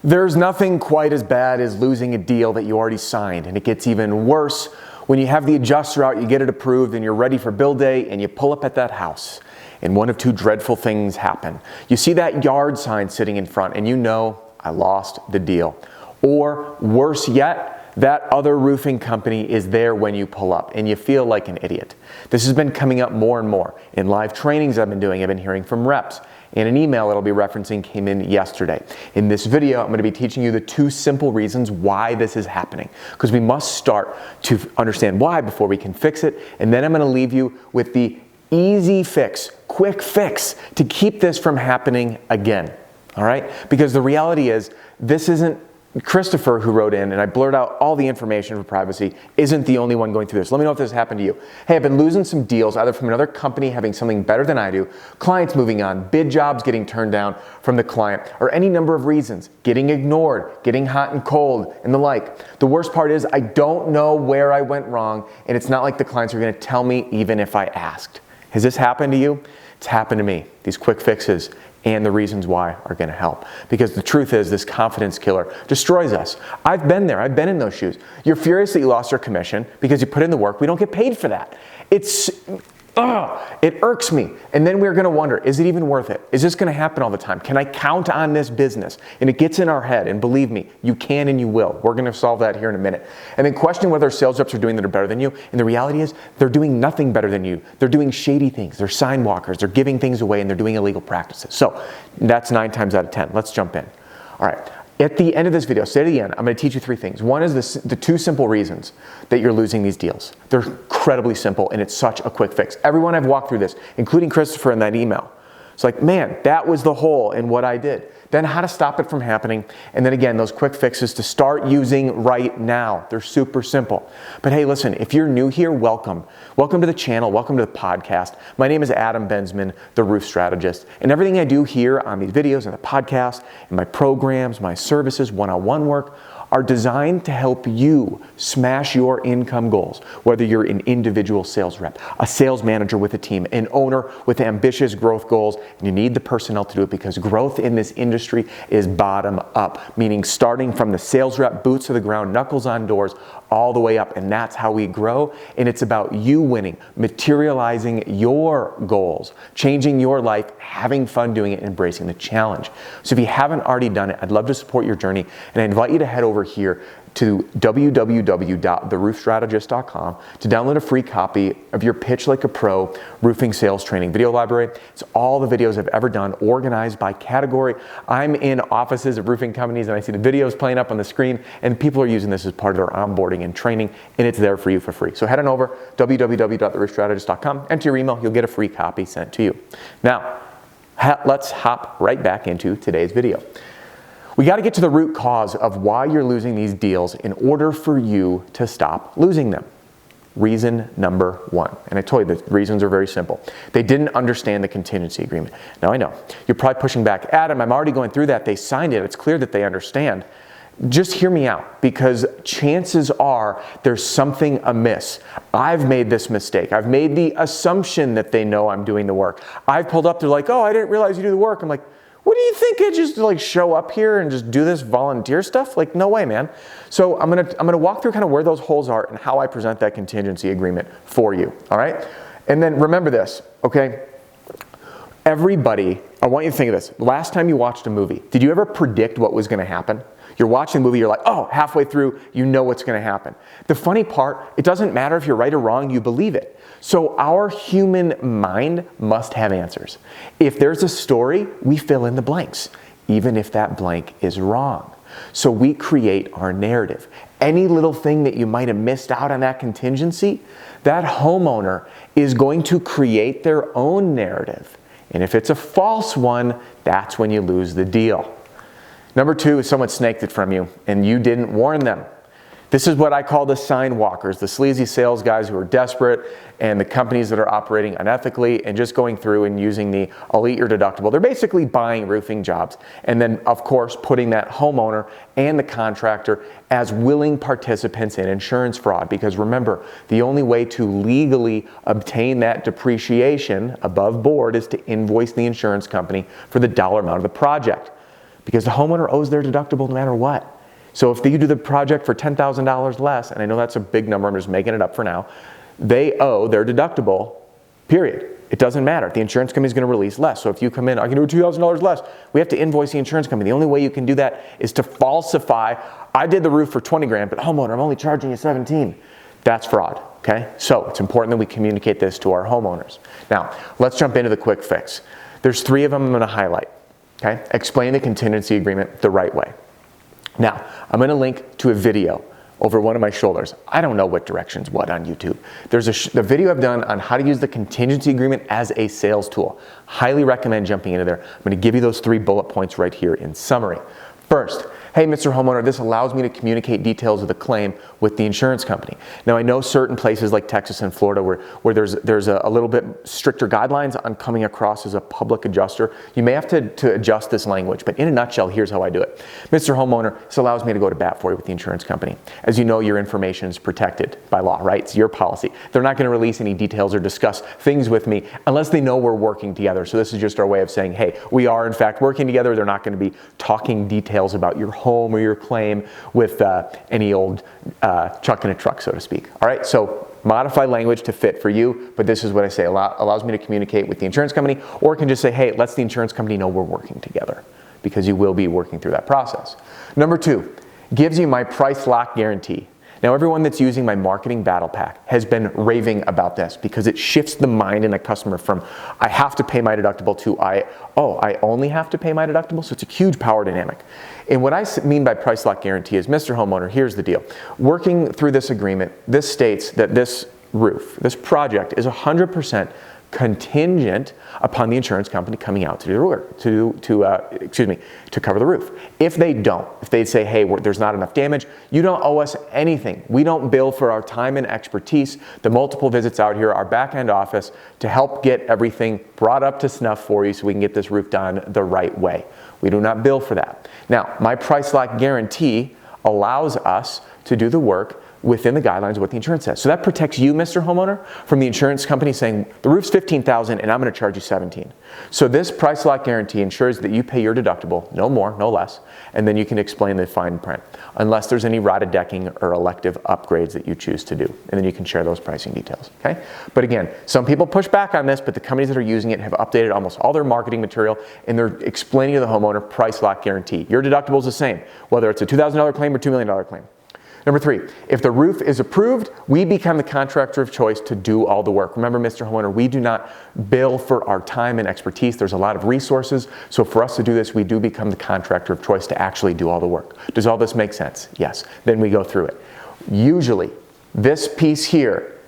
There's nothing quite as bad as losing a deal that you already signed, and it gets even worse when you have the adjuster out, you get it approved, and you're ready for bill day, and you pull up at that house, and one of two dreadful things happen. You see that yard sign sitting in front, and you know, I lost the deal. Or worse yet, that other roofing company is there when you pull up, and you feel like an idiot. This has been coming up more and more. In live trainings I've been doing, I've been hearing from reps. And an email that I'll be referencing came in yesterday. In this video, I'm going to be teaching you the 2 simple reasons why this is happening. Because we must start to understand why before we can fix it. And then I'm going to leave you with the easy fix, quick fix to keep this from happening again. All right? Because the reality is, this isn't Christopher, who wrote in, and I blurred out all the information for privacy, isn't the only one going through this. Let me know if this happened to you. Hey, I've been losing some deals, either from another company having something better than I do, clients moving on, bid jobs getting turned down from the client, or any number of reasons, getting ignored, getting hot and cold, and the like. The worst part is I don't know where I went wrong, and it's not like the clients are going to tell me even if I asked. Has this happened to you? It's happened to me. These quick fixes and the reasons why are going to help. Because the truth is, this confidence killer destroys us. I've been there. I've been in those shoes. You're furious that you lost your commission because you put in the work. We don't get paid for that. It irks me. And then we're going to wonder, is it even worth it? Is this going to happen all the time? Can I count on this business? And it gets in our head. And believe me, you can and you will. We're going to solve that here in a minute. And then question whether sales reps are doing that are better than you. And the reality is, they're doing nothing better than you. They're doing shady things. They're sign walkers. They're giving things away, and they're doing illegal practices. So that's 9 times out of 10. Let's jump in. All right. At the end of this video, stay to the end, I'm going to teach you 3 things. One is the 2 simple reasons that you're losing these deals. They're incredibly simple, and it's such a quick fix. Everyone I've walked through this, including Christopher in that email. It's like, man, that was the hole in what I did. Then how to stop it from happening. And then again, those quick fixes to start using right now. They're super simple. But hey, listen, if you're new here, welcome. Welcome to the channel. Welcome to the podcast. My name is Adam Bensman, the Roof Strategist. And everything I do here on these videos and the podcast and my programs, my services, one-on-one work, are designed to help you smash your income goals, whether you're an individual sales rep, a sales manager with a team, an owner with ambitious growth goals, and you need the personnel to do it because growth in this industry is bottom up, meaning starting from the sales rep, boots to the ground, knuckles on doors, all the way up, and that's how we grow. And it's about you winning, materializing your goals, changing your life, having fun doing it, embracing the challenge. So if you haven't already done it, I'd love to support your journey, and I invite you to head over here to www.theroofstrategist.com to download a free copy of your Pitch Like a Pro roofing sales training video library. It's all the videos I've ever done, organized by category. I'm in offices of roofing companies and I see the videos playing up on the screen, and people are using this as part of their onboarding and training, and it's there for you for free. So head on over, www.theroofstrategist.com, enter your email, you'll get a free copy sent to you. Now, let's hop right back into today's video. We got to get to the root cause of why you're losing these deals in order for you to stop losing them. Reason number 1. And I told you the reasons are very simple. They didn't understand the contingency agreement. Now I know, you're probably pushing back, Adam, I'm already going through that. They signed it. It's clear that they understand. Just hear me out, because chances are there's something amiss. I've made this mistake. I've made the assumption that they know I'm doing the work. I've pulled up, they're like, oh, I didn't realize you do the work. I'm like, what do you think? I just like show up here and just do this volunteer stuff? Like, no way, man. So I'm gonna walk through kind of where those holes are and how I present that contingency agreement for you. All right? And then remember this, okay? Everybody, I want you to think of this. Last time you watched a movie, did you ever predict what was gonna happen? You're watching the movie, you're like, oh, halfway through, you know what's gonna happen. The funny part, it doesn't matter if you're right or wrong, you believe it. So our human mind must have answers. If there's a story, we fill in the blanks, even if that blank is wrong. So we create our narrative. Any little thing that you might have missed out on that contingency, that homeowner is going to create their own narrative. And if it's a false one, that's when you lose the deal. Number 2 is someone snaked it from you and you didn't warn them. This is what I call the sign walkers, the sleazy sales guys who are desperate, and the companies that are operating unethically and just going through and using the I'll eat your deductible. They're basically buying roofing jobs and then, of course, putting that homeowner and the contractor as willing participants in insurance fraud. Because remember, the only way to legally obtain that depreciation above board is to invoice the insurance company for the dollar amount of the project. because the homeowner owes their deductible no matter what. So if you do the project for $10,000 less, and I know that's a big number, I'm just making it up for now, they owe their deductible, period. It doesn't matter. The insurance company is going to release less. So if you come in, I can do $2,000 less. We have to invoice the insurance company. The only way you can do that is to falsify, I did the roof for 20 grand, but homeowner, I'm only charging you 17. That's fraud, okay? So it's important that we communicate this to our homeowners. Now, let's jump into the quick fix. There's 3 of them I'm going to highlight, okay? Explain the contingency agreement the right way. Now, I'm going to link to a video over one of my shoulders. I don't know what direction's what on YouTube. There's a video I've done on how to use the contingency agreement as a sales tool. Highly recommend jumping into there. I'm going to give you those 3 bullet points right here in summary. First, hey, Mr. Homeowner, this allows me to communicate details of the claim with the insurance company. Now, I know certain places like Texas and Florida where there's a little bit stricter guidelines on coming across as a public adjuster. You may have to adjust this language, but in a nutshell, here's how I do it. Mr. Homeowner, this allows me to go to bat for you with the insurance company. As you know, your information is protected by law, right? It's your policy. They're not going to release any details or discuss things with me unless they know we're working together. So this is just our way of saying, hey, we are in fact working together. They're not going to be talking details about your home or your claim with any old chuck in a truck, so to speak. All right, so modify language to fit for you, but this is what I say, allows me to communicate with the insurance company, or can just say, hey, it lets the insurance company know we're working together, because you will be working through that process. Number 2, gives you my price lock guarantee. Now, everyone that's using my marketing battle pack has been raving about this because it shifts the mind in a customer from, I have to pay my deductible to, I only have to pay my deductible. So it's a huge power dynamic. And what I mean by price lock guarantee is, Mr. Homeowner, here's the deal. Working through this agreement, this states that this roof, this project is 100% contingent upon the insurance company coming out to do the work, to cover the roof. If they don't, if they say, hey, there's not enough damage, you don't owe us anything. We don't bill for our time and expertise, the multiple visits out here, our back-end office, to help get everything brought up to snuff for you so we can get this roof done the right way. We do not bill for that. Now, my price lock guarantee allows us to do the work within the guidelines of what the insurance says. So that protects you, Mr. Homeowner, from the insurance company saying, the roof's $15,000 and I'm going to charge you $17,000. So this price lock guarantee ensures that you pay your deductible, no more, no less, and then you can explain the fine print, unless there's any rotted decking or elective upgrades that you choose to do. And then you can share those pricing details, okay? But again, some people push back on this, but the companies that are using it have updated almost all their marketing material, and they're explaining to the homeowner price lock guarantee. Your deductible is the same, whether it's a $2,000 claim or $2 million claim. Number 3, if the roof is approved, we become the contractor of choice to do all the work. Remember, Mr. Homeowner, we do not bill for our time and expertise. There's a lot of resources. So for us to do this, we do become the contractor of choice to actually do all the work. Does all this make sense? Yes. Then we go through it. Usually, this piece here,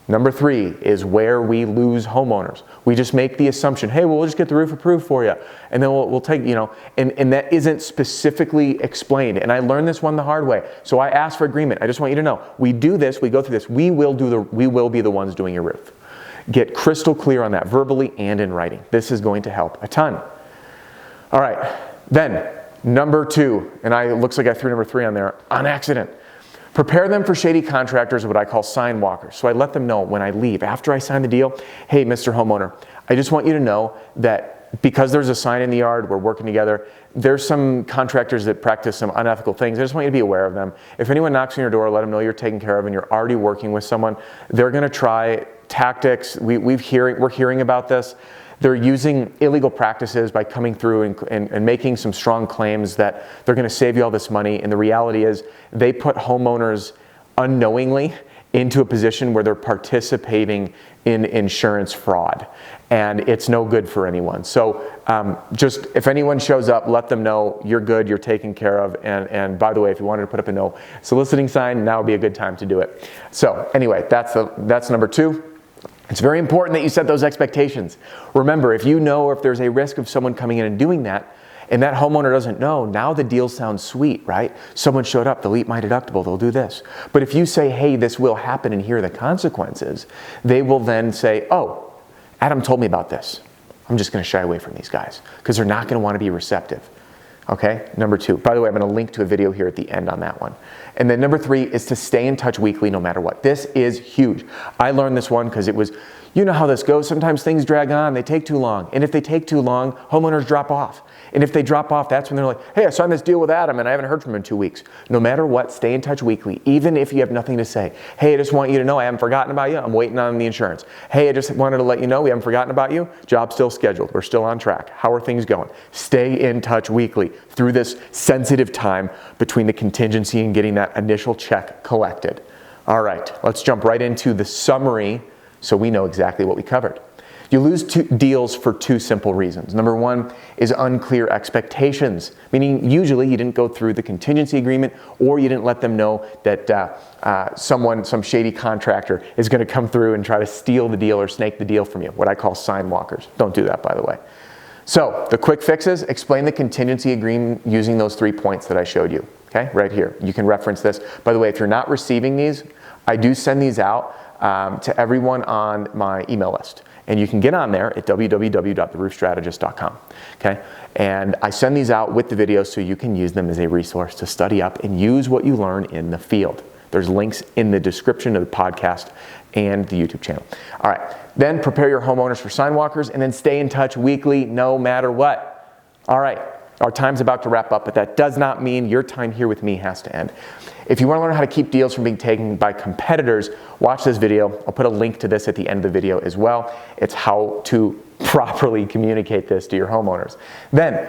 number 3, is where we lose homeowners. We just make the assumption, hey, well, we'll just get the roof approved for you. And then we'll take, and that isn't specifically explained. And I learned this one the hard way. So I asked for agreement. I just want you to know, we do this, we go through this. We will be the ones doing your roof. Get crystal clear on that verbally and in writing. This is going to help a ton. All right, then number 2, and looks like I threw number 3 on there, on accident. Prepare them for shady contractors, what I call sign walkers. So I let them know when I leave, after I sign the deal, hey, Mr. Homeowner, I just want you to know that because there's a sign in the yard, we're working together, there's some contractors that practice some unethical things. I just want you to be aware of them. If anyone knocks on your door, let them know you're taken care of and you're already working with someone. They're going to try tactics. We're hearing about this. They're using illegal practices by coming through and making some strong claims that they're going to save you all this money. And the reality is they put homeowners unknowingly into a position where they're participating in insurance fraud. And it's no good for anyone. So just if anyone shows up, let them know you're good, you're taken care of. And by the way, if you wanted to put up a no soliciting sign, now would be a good time to do it. So anyway, that's number 2. It's very important that you set those expectations. Remember, if you know or if there's a risk of someone coming in and doing that, and that homeowner doesn't know, now the deal sounds sweet, right? Someone showed up, they'll eat my deductible, they'll do this. But if you say, hey, this will happen and here are the consequences, they will then say, oh, Adam told me about this. I'm just going to shy away from these guys because they're not going to want to be receptive. Okay, number 2. By the way, I'm going to link to a video here at the end on that one. And then number 3 is to stay in touch weekly no matter what. This is huge. I learned this one because You know how this goes. Sometimes things drag on, they take too long. And if they take too long, homeowners drop off. And if they drop off, that's when they're like, hey, I signed this deal with Adam and I haven't heard from him in 2 weeks. No matter what, stay in touch weekly, even if you have nothing to say. Hey, I just want you to know I haven't forgotten about you. I'm waiting on the insurance. Hey, I just wanted to let you know we haven't forgotten about you. Job's still scheduled. We're still on track. How are things going? Stay in touch weekly through this sensitive time between the contingency and getting that initial check collected. All right, let's jump right into the summary so we know exactly what we covered. You lose deals for two simple reasons. Number one is unclear expectations, meaning usually you didn't go through the contingency agreement or you didn't let them know that some shady contractor is going to come through and try to steal the deal or snake the deal from you, what I call sign walkers. Don't do that, by the way. So the quick fixes, explain the contingency agreement using those 3 points that I showed you, okay, right here. You can reference this. By the way, if you're not receiving these, I do send these out to everyone on my email list. And you can get on there at www.theroofstrategist.com, okay? And I send these out with the videos so you can use them as a resource to study up and use what you learn in the field. There's links in the description of the podcast and the YouTube channel. All right, then prepare your homeowners for sign walkers and then stay in touch weekly no matter what. All right, our time's about to wrap up, but that does not mean your time here with me has to end. If you want to learn how to keep deals from being taken by competitors, watch this video. I'll put a link to this at the end of the video as well. It's how to properly communicate this to your homeowners. Then,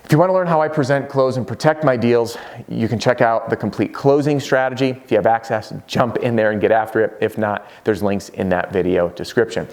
if you want to learn how I present, close, and protect my deals, you can check out the complete closing strategy. If you have access, jump in there and get after it. If not, there's links in that video description.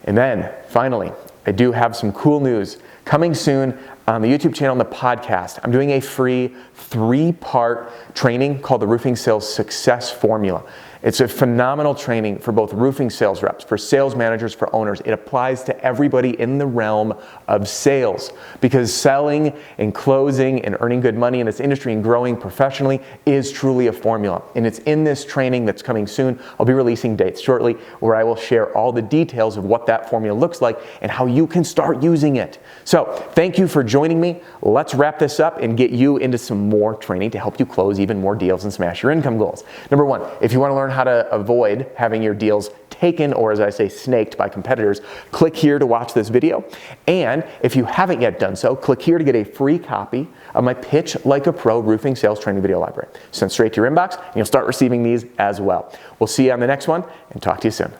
And then, finally, I do have some cool news coming soon on the YouTube channel and the podcast. I'm doing a free 3-part training called the Roofing Sales Success Formula. It's a phenomenal training for both roofing sales reps, for sales managers, for owners. It applies to everybody in the realm of sales because selling and closing and earning good money in this industry and growing professionally is truly a formula. And it's in this training that's coming soon. I'll be releasing dates shortly where I will share all the details of what that formula looks like and how you can start using it. So thank you for joining me. Let's wrap this up and get you into some more training to help you close even more deals and smash your income goals. Number one, if you want to learn how to avoid having your deals taken or, as I say, snaked by competitors, click here to watch this video. And if you haven't yet done so, click here to get a free copy of my Pitch Like a Pro Roofing Sales Training Video Library. Sent straight to your inbox and you'll start receiving these as well. We'll see you on the next one and talk to you soon.